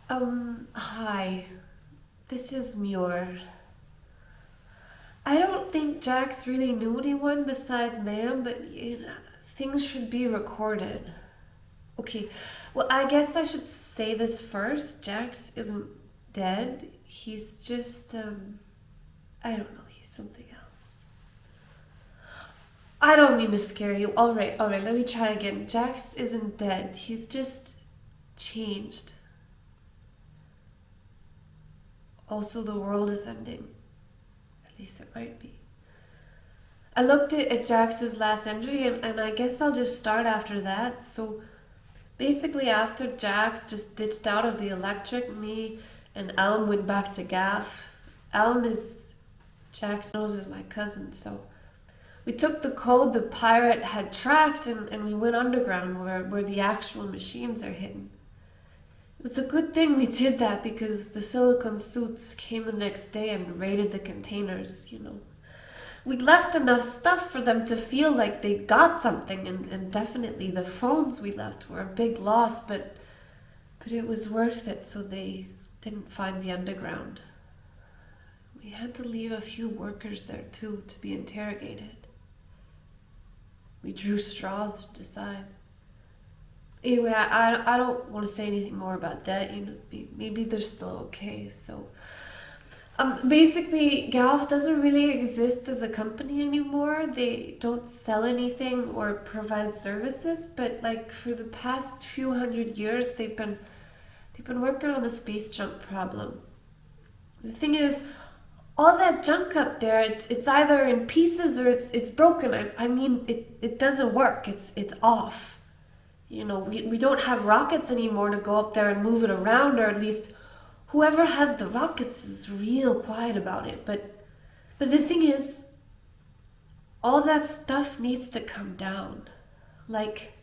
Hi. This is Muir. I don't think Jax really knew anyone besides ma'am, but things should be recorded. Okay, well, I guess I should say this first. Jax isn't dead. He's just, I don't know, he's something else. I don't mean to scare you. Alright, let me try again. Jax isn't dead. He's just changed. Also, the world is ending. At least it might be. I looked at Jax's last entry, and I guess I'll just start after that. So basically, after Jax just ditched out of the electric, me and Elm went back to Gaff. Elm is Jax knows is my cousin, so we took the code the pirate had tracked and we went underground where the actual machines are hidden. It's a good thing we did that because the silicon suits came the next day and raided the containers. We'd left enough stuff for them to feel like they got something, and definitely the phones we left were a big loss, but it was worth it so they didn't find the underground. We had to leave a few workers there too to be interrogated. We drew straws to decide. Anyway, I don't want to say anything more about that. Maybe they're still okay. So, basically, Galf doesn't really exist as a company anymore. They don't sell anything or provide services. But like for the past few hundred years, they've been working on the space junk problem. The thing is, all that junk up there, it's either in pieces or it's broken. I mean, it doesn't work. It's off. We don't have rockets anymore to go up there and move it around, or at least whoever has the rockets is real quiet about it. But the thing is, all that stuff needs to come down. Like,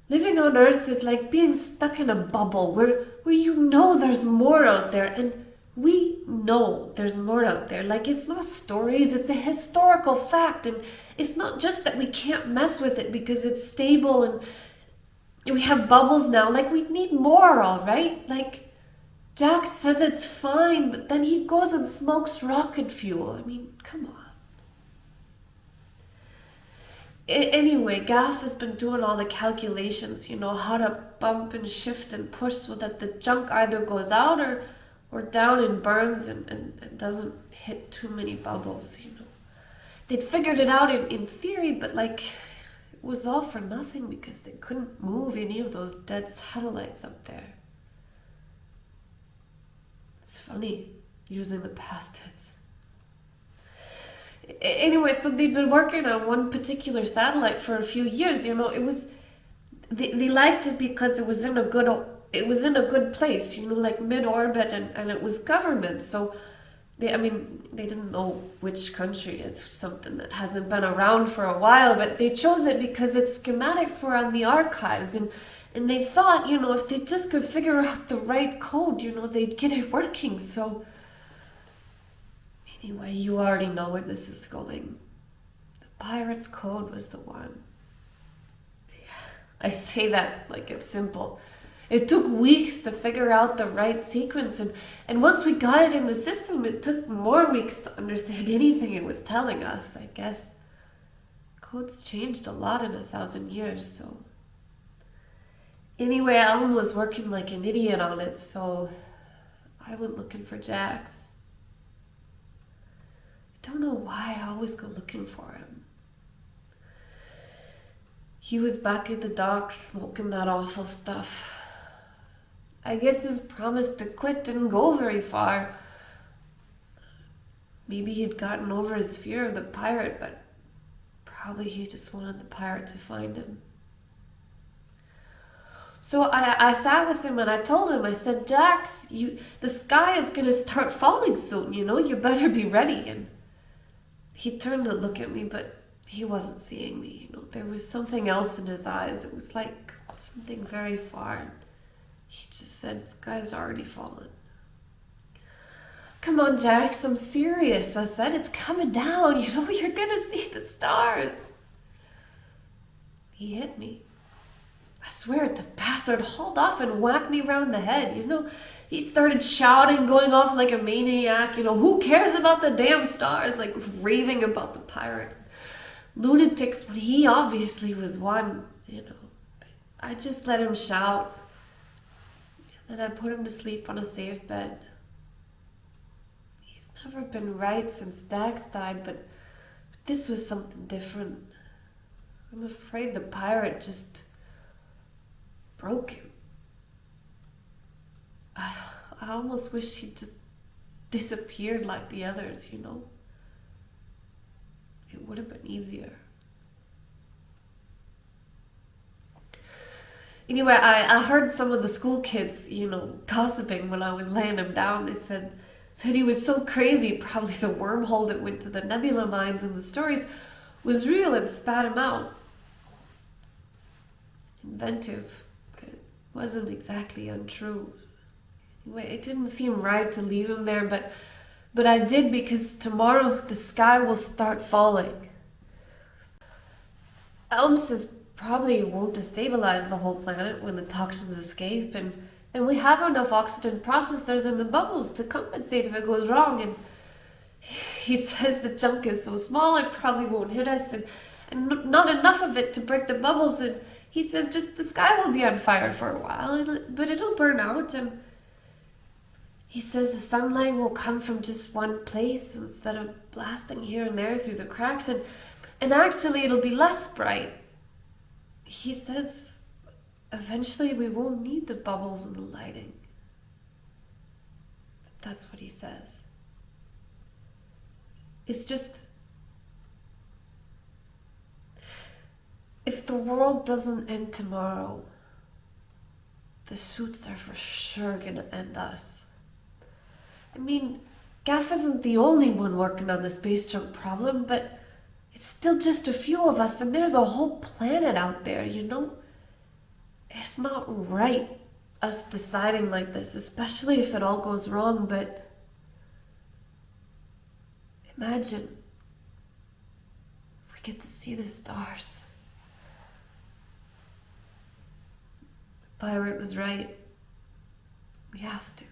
living on Earth is like being stuck in a bubble where there's more out there, and we know there's more out there. Like, it's not stories, it's a historical fact, and it's not just that we can't mess with it because it's stable and we have bubbles now. Like, we need more, all right? Like, Jack says it's fine, but then he goes and smokes rocket fuel. I mean, come on. Anyway, Gaff has been doing all the calculations, how to bump and shift and push so that the junk either goes out or down and burns and doesn't hit too many bubbles. They'd figured it out in theory, but like it was all for nothing because they couldn't move any of those dead satellites up there. It's funny using the past tense. Anyway, so they'd been working on one particular satellite for a few years. They liked it because it was in a good place, like mid-orbit, and it was government. So they didn't know which country. It's something that hasn't been around for a while, but they chose it because its schematics were on the archives, and they thought, if they just could figure out the right code, they'd get it working. So anyway, you already know where this is going. The pirate's code was the one. I say that like it's simple. It took weeks to figure out the right sequence, and once we got it in the system, it took more weeks to understand anything it was telling us, I guess. Code's changed a lot in 1,000 years, so... Anyway, Alan was working like an idiot on it, so I went looking for Jax. I don't know why I always go looking for him. He was back at the docks smoking that awful stuff. I guess his promise to quit didn't go very far. Maybe he'd gotten over his fear of the pirate, but probably he just wanted the pirate to find him. So I sat with him and I told him, I said, Jax, the sky is going to start falling soon, you better be ready. And he turned to look at me, but he wasn't seeing me, There was something else in his eyes. It was like something very far. He just said, sky's already fallen. Come on, Jax, I'm serious. I said, it's coming down, you're gonna see the stars. He hit me. I swear, the bastard hauled off and whacked me round the head, you know. He started shouting, going off like a maniac, you know, who cares about the damn stars, like raving about the pirate. Lunatics, but he obviously was one, you know. I just let him shout. Then I put him to sleep on a safe bed. He's never been right since Dax died, but this was something different. I'm afraid the pirate just broke him. I almost wish he'd just disappeared like the others, you know? It would have been easier. Anyway, I heard some of the school kids, you know, gossiping when I was laying him down. They said he was so crazy, probably the wormhole that went to the Nebula mines in the stories was real and spat him out. Inventive, but it wasn't exactly untrue. Anyway, it didn't seem right to leave him there, but I did because tomorrow the sky will start falling. Elm says probably won't destabilize the whole planet when the toxins escape, and we have enough oxygen processors in the bubbles to compensate if it goes wrong, and he says the junk is so small it probably won't hit us, and not enough of it to break the bubbles, and he says just the sky will be on fire for a while, but it'll burn out, and he says the sunlight will come from just one place instead of blasting here and there through the cracks, and actually it'll be less bright. He says eventually we won't need the bubbles and the lighting. But that's what he says. It's just, if the world doesn't end tomorrow, the suits are for sure gonna end us. I mean, Gaff isn't the only one working on the space junk problem, but it's still just a few of us, and there's a whole planet out there, you know? It's not right, us deciding like this, especially if it all goes wrong, but imagine if we get to see the stars. The pirate was right. We have to.